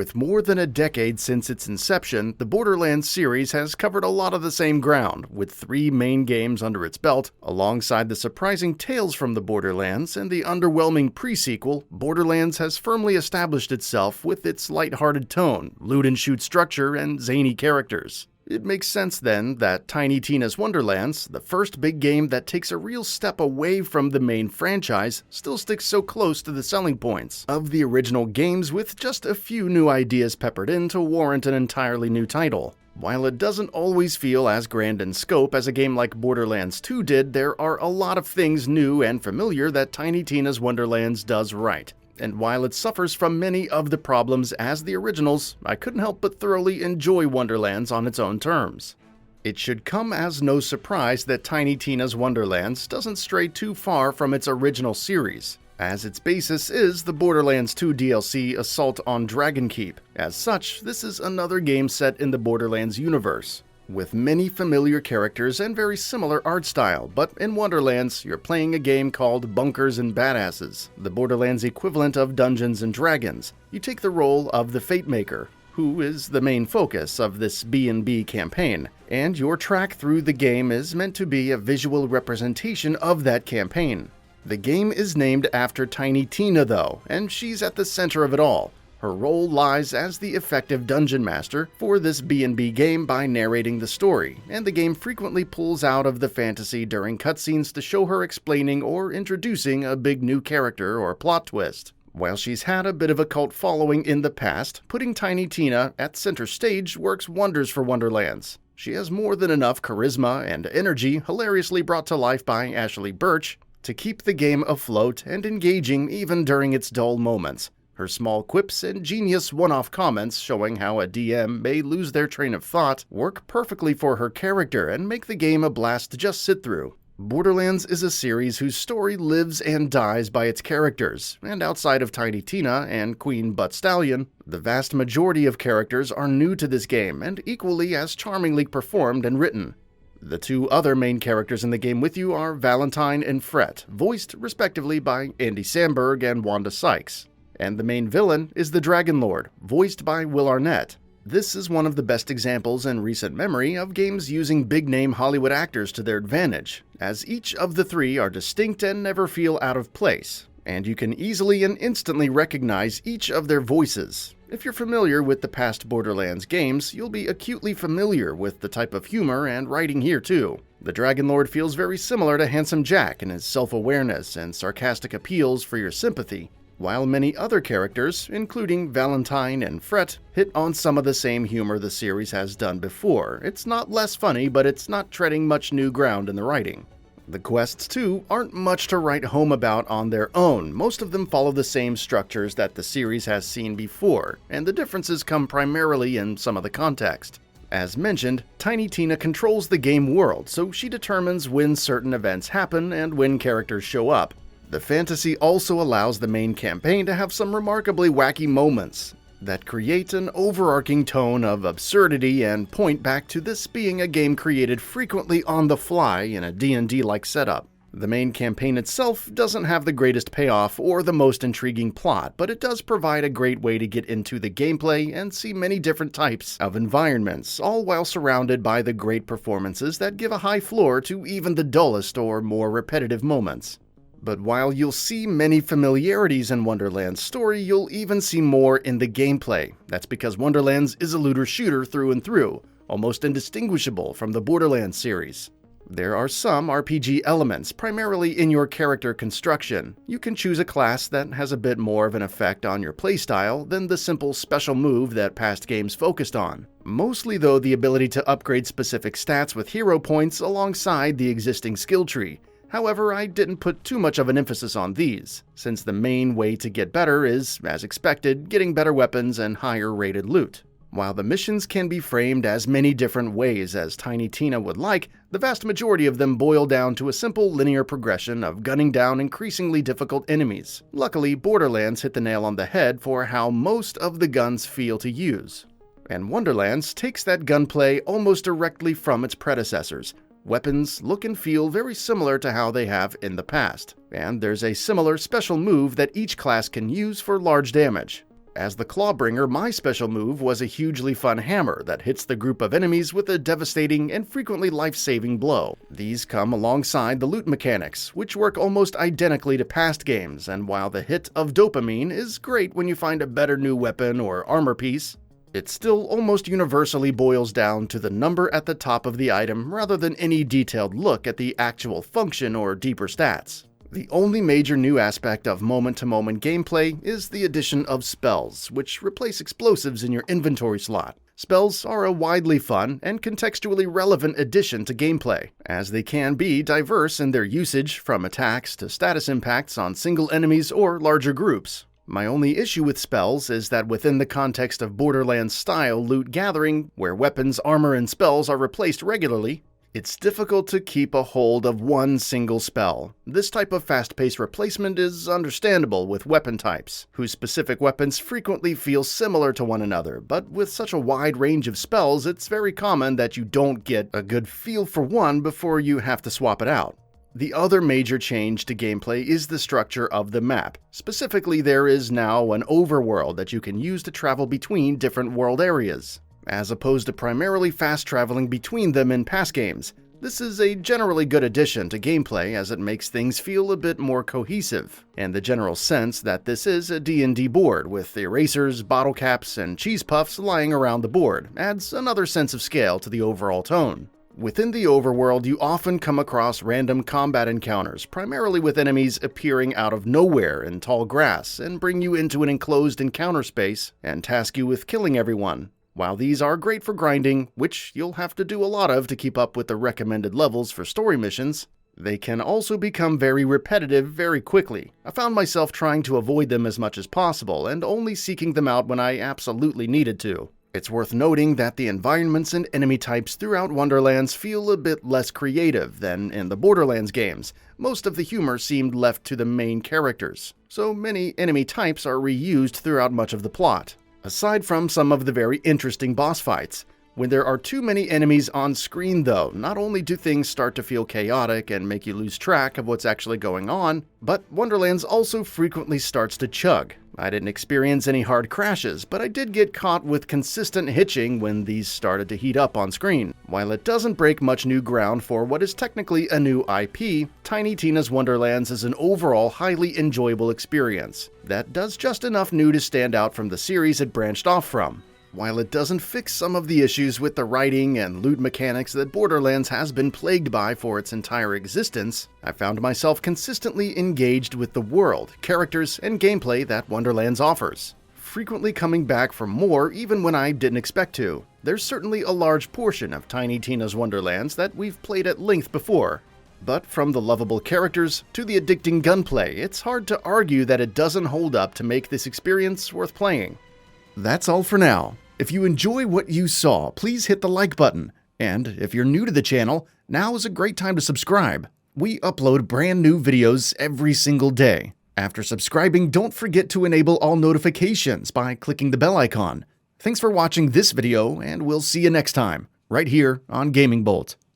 With more than a decade since its inception, the Borderlands series has covered a lot of the same ground, with 3 main games under its belt, alongside the surprising Tales from the Borderlands and the underwhelming pre-sequel. Borderlands has firmly established itself with its lighthearted tone, loot-and-shoot structure, and zany characters. It makes sense then that Tiny Tina's Wonderlands, the first big game that takes a real step away from the main franchise, still sticks so close to the selling points of the original games, with just a few new ideas peppered in to warrant an entirely new title. While it doesn't always feel as grand in scope as a game like Borderlands 2 did, there are a lot of things new and familiar that Tiny Tina's Wonderlands does right. And while it suffers from many of the problems as the originals, I couldn't help but thoroughly enjoy Wonderlands on its own terms. It should come as no surprise that Tiny Tina's Wonderlands doesn't stray too far from its original series, as its basis is the Borderlands 2 DLC Assault on Dragonkeep. As such, this is another game set in the Borderlands universe, with many familiar characters and very similar art style, but in Wonderlands, you're playing a game called Bunkers and Badasses, the Borderlands equivalent of Dungeons and Dragons. You take the role of the Fate Maker, who is the main focus of this B&B campaign, and your track through the game is meant to be a visual representation of that campaign. The game is named after Tiny Tina though, and she's at the center of it all. Her role lies as the effective dungeon master for this B&B game by narrating the story, and the game frequently pulls out of the fantasy during cutscenes to show her explaining or introducing a big new character or plot twist. While she's had a bit of a cult following in the past, putting Tiny Tina at center stage works wonders for Wonderlands. She has more than enough charisma and energy, hilariously brought to life by Ashley Birch, to keep the game afloat and engaging even during its dull moments. Her small quips and genius one-off comments showing how a DM may lose their train of thought work perfectly for her character and make the game a blast to just sit through. Borderlands is a series whose story lives and dies by its characters, and outside of Tiny Tina and Queen Butt Stallion, the vast majority of characters are new to this game and equally as charmingly performed and written. The 2 other main characters in the game with you are Valentine and Fret, voiced respectively by Andy Samberg and Wanda Sykes. And the main villain is the Dragon Lord, voiced by Will Arnett. This is one of the best examples in recent memory of games using big-name Hollywood actors to their advantage, as each of the 3 are distinct and never feel out of place, and you can easily and instantly recognize each of their voices. If you're familiar with the past Borderlands games, you'll be acutely familiar with the type of humor and writing here too. The Dragon Lord feels very similar to Handsome Jack in his self-awareness and sarcastic appeals for your sympathy, while many other characters, including Valentine and Fret, hit on some of the same humor the series has done before. It's not less funny, but it's not treading much new ground in the writing. The quests, too, aren't much to write home about on their own. Most of them follow the same structures that the series has seen before, and the differences come primarily in some of the context. As mentioned, Tiny Tina controls the game world, so she determines when certain events happen and when characters show up. The fantasy also allows the main campaign to have some remarkably wacky moments that create an overarching tone of absurdity and point back to this being a game created frequently on the fly in a D&D-like setup. The main campaign itself doesn't have the greatest payoff or the most intriguing plot, but it does provide a great way to get into the gameplay and see many different types of environments, all while surrounded by the great performances that give a high floor to even the dullest or more repetitive moments. But while you'll see many familiarities in Wonderland's story, you'll even see more in the gameplay. That's because Wonderlands is a looter-shooter through and through, almost indistinguishable from the Borderlands series. There are some RPG elements, primarily in your character construction. You can choose a class that has a bit more of an effect on your playstyle than the simple special move that past games focused on. Mostly though, the ability to upgrade specific stats with hero points alongside the existing skill tree. However, I didn't put too much of an emphasis on these, since the main way to get better is, as expected, getting better weapons and higher rated loot. While the missions can be framed as many different ways as Tiny Tina would like, the vast majority of them boil down to a simple linear progression of gunning down increasingly difficult enemies. Luckily, Borderlands hit the nail on the head for how most of the guns feel to use. And Wonderlands takes that gunplay almost directly from its predecessors. Weapons look and feel very similar to how they have in the past, and there's a similar special move that each class can use for large damage. As the Clawbringer, my special move was a hugely fun hammer that hits the group of enemies with a devastating and frequently life-saving blow. These come alongside the loot mechanics, which work almost identically to past games, and while the hit of dopamine is great when you find a better new weapon or armor piece, it still almost universally boils down to the number at the top of the item rather than any detailed look at the actual function or deeper stats. The only major new aspect of moment-to-moment gameplay is the addition of spells, which replace explosives in your inventory slot. Spells are a widely fun and contextually relevant addition to gameplay, as they can be diverse in their usage, from attacks to status impacts on single enemies or larger groups. My only issue with spells is that within the context of Borderlands-style loot gathering, where weapons, armor, and spells are replaced regularly, it's difficult to keep a hold of one single spell. This type of fast-paced replacement is understandable with weapon types, whose specific weapons frequently feel similar to one another, but with such a wide range of spells, it's very common that you don't get a good feel for one before you have to swap it out. The other major change to gameplay is the structure of the map. Specifically, there is now an overworld that you can use to travel between different world areas, as opposed to primarily fast-traveling between them in past games. This is a generally good addition to gameplay as it makes things feel a bit more cohesive, and the general sense that this is a D&D board with erasers, bottle caps, and cheese puffs lying around the board adds another sense of scale to the overall tone. Within the overworld, you often come across random combat encounters, primarily with enemies appearing out of nowhere in tall grass and bring you into an enclosed encounter space and task you with killing everyone. While these are great for grinding, which you'll have to do a lot of to keep up with the recommended levels for story missions, they can also become very repetitive very quickly. I found myself trying to avoid them as much as possible and only seeking them out when I absolutely needed to. It's worth noting that the environments and enemy types throughout Wonderlands feel a bit less creative than in the Borderlands games. Most of the humor seemed left to the main characters, so many enemy types are reused throughout much of the plot. Aside from some of the very interesting boss fights, when there are too many enemies on screen though, not only do things start to feel chaotic and make you lose track of what's actually going on, but Wonderlands also frequently starts to chug. I didn't experience any hard crashes, but I did get caught with consistent hitching when these started to heat up on screen. While it doesn't break much new ground for what is technically a new IP, Tiny Tina's Wonderlands is an overall highly enjoyable experience that does just enough new to stand out from the series it branched off from. While it doesn't fix some of the issues with the writing and loot mechanics that Borderlands has been plagued by for its entire existence, I found myself consistently engaged with the world, characters, and gameplay that Wonderlands offers, frequently coming back for more even when I didn't expect to. There's certainly a large portion of Tiny Tina's Wonderlands that we've played at length before, but from the lovable characters to the addicting gunplay, it's hard to argue that it doesn't hold up to make this experience worth playing. That's all for now. If you enjoy what you saw, please hit the like button. And if you're new to the channel, now is a great time to subscribe. We upload brand new videos every single day. After subscribing, don't forget to enable all notifications by clicking the bell icon. Thanks for watching this video, and we'll see you next time, right here on GamingBolt.